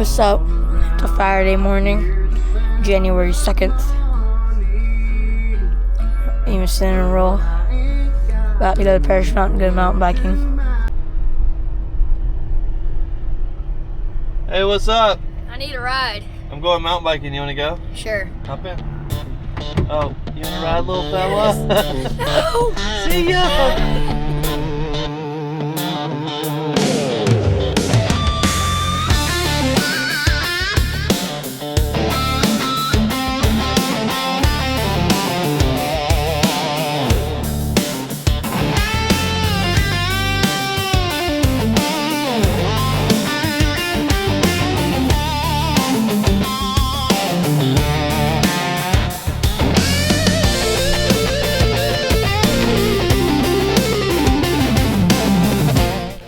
What's up? It's a Saturday morning, January 2nd. Even sitting in a roll. About to go to Parish Mountain, go mountain biking. Hey, what's up? I need a ride. I'm going mountain biking. You want to go? Sure. Hop in. Oh, you want to ride, little fella? No! See ya!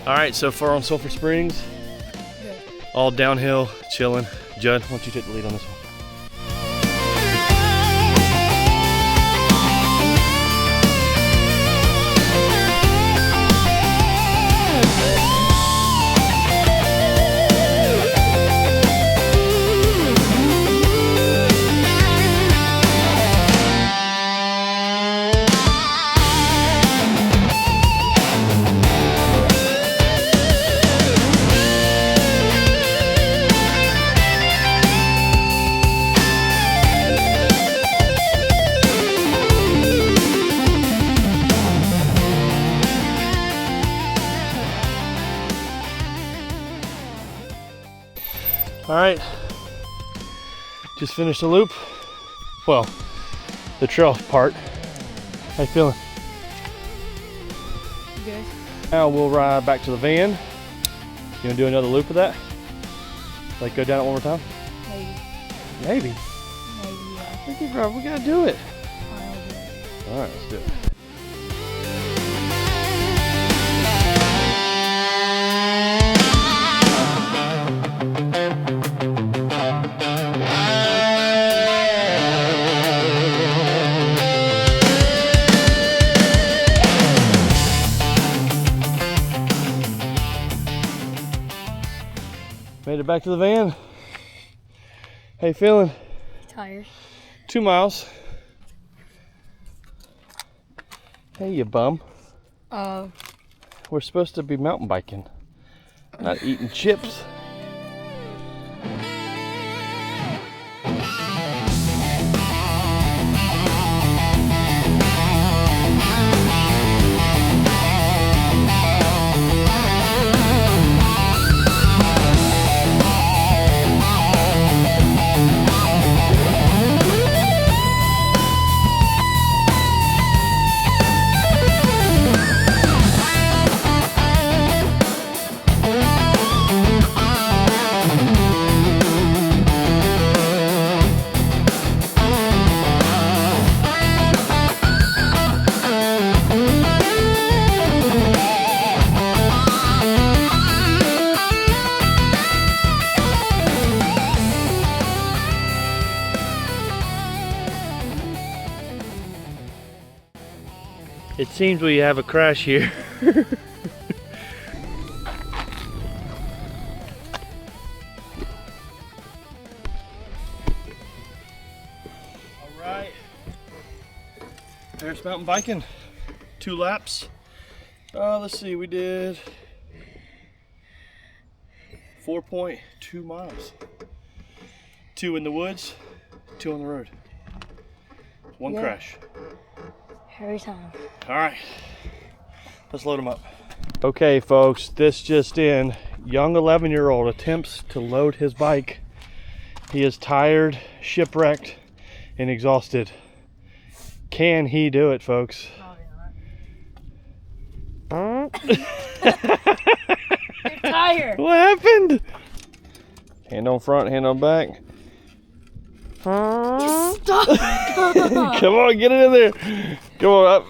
All right, so far on Sulphur Springs, all downhill, chilling. Judd, why don't you take the lead on this one? All right, just finished the loop. Well, the trail part. How you feeling? Good. Now we'll ride back to the van. You wanna do another loop of that? Like go down it one more time? Maybe. Maybe. Maybe, I think bro, we gotta do it. I'll do it. All right, let's do it. Made it back to the van. How you feeling? Tired. 2 miles. Hey, you bum. We're supposed to be mountain biking, not eating chips. It seems we have a crash here. Alright. There's mountain biking. 2 laps. Let's see, we did 4.2 miles. 2 in the woods, 2 on the road. 1 crash. Every time. All right, let's load them up. Okay, folks, this just in. Young 11-year-old attempts to load his bike. He is tired, shipwrecked, and exhausted. Can he do it, folks? Probably not. You're tired. What happened? Hand on front, hand on back. Just stop. Come on, get it in there. Come on up.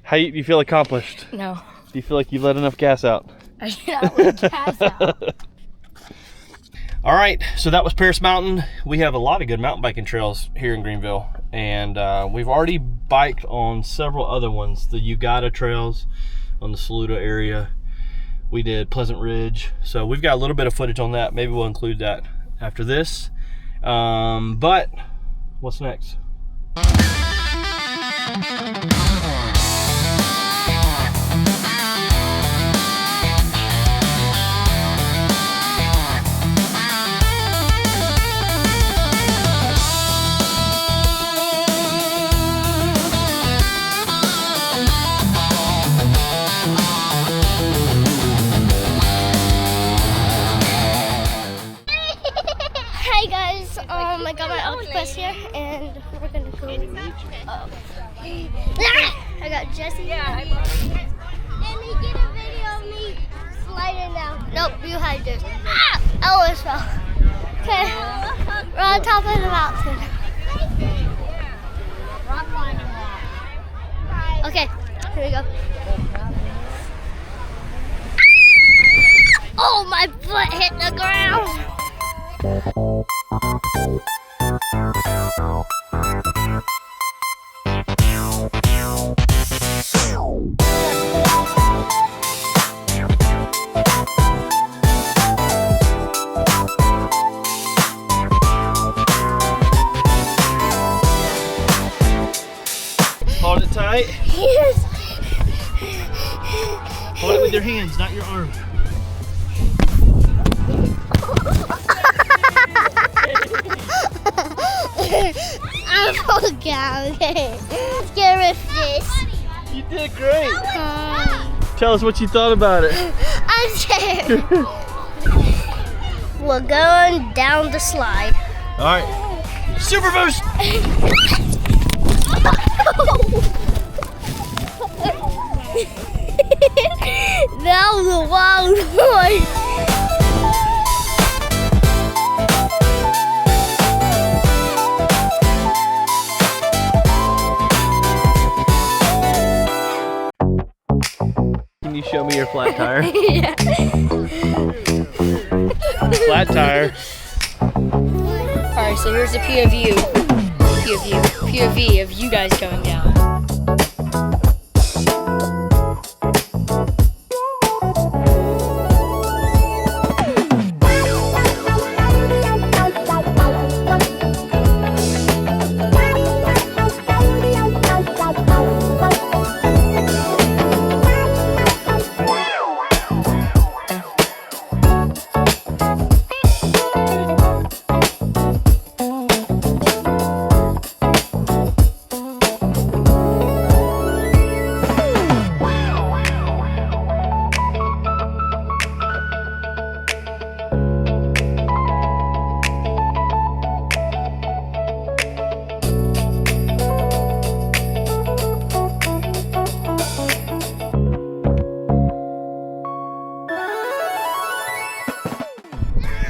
How you feel accomplished? No. Do you feel like you've let enough gas out? I let gas out. All right, so that was Paris Mountain. We have a lot of good mountain biking trails here in Greenville, and we've already biked on several other ones. The Ugata trails on the Saluda area. We did Pleasant Ridge. So we've got a little bit of footage on that. Maybe we'll include that after this. But what's next? Hi guys, I got my Elkfest here and we're gonna go. I got Jesse. Yeah, I brought it. Let me get a video of me sliding down. Nope, you had it. Ah! I almost fell. Okay, we're on top of the mountain. Okay, here we go. Oh, my foot hit the ground. Hold it tight. Yes. Hold it with your hands, not your arms. Okay. Scared of this. You did great. Tell us what you thought about it. I'm scared. We're going down the slide. All right. Super boost. That was a wild one. Can you show me your flat tire? Yeah. Flat tire. Alright, so here's the POV of you guys going down.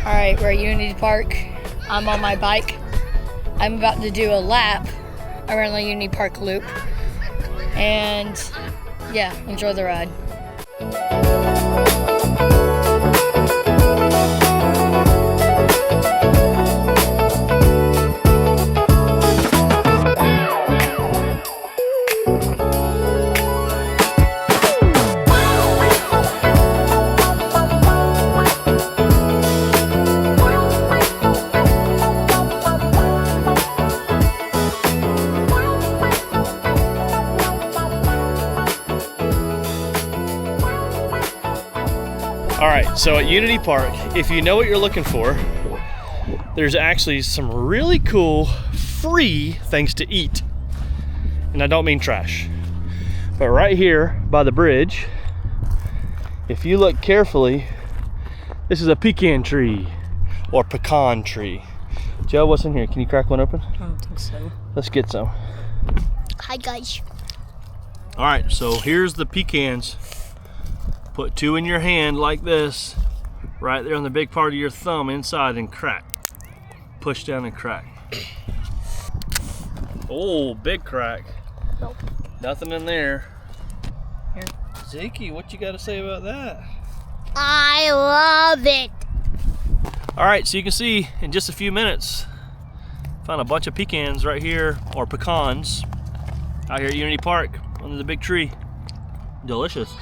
Alright, we're at Unity Park. I'm on my bike. I'm about to do a lap around the Unity Park loop. And yeah, enjoy the ride. Alright, so at Unity Park, if you know what you're looking for, there's actually some really cool free things to eat. And I don't mean trash. But right here by the bridge, if you look carefully, this is a pecan tree or pecan tree. Joe, what's in here? Can you crack one open? I don't think so. Let's get some. Hi guys. Alright, so here's the pecans. Put two in your hand like this, right there on the big part of your thumb inside and crack. Push down and crack. Oh, big crack. Nope. Nothing in there. Here. Zeke, what you got to say about that? I love it. All right, so you can see in just a few minutes, found a bunch of pecans right here, or pecans, out here at Unity Park under the big tree. Delicious.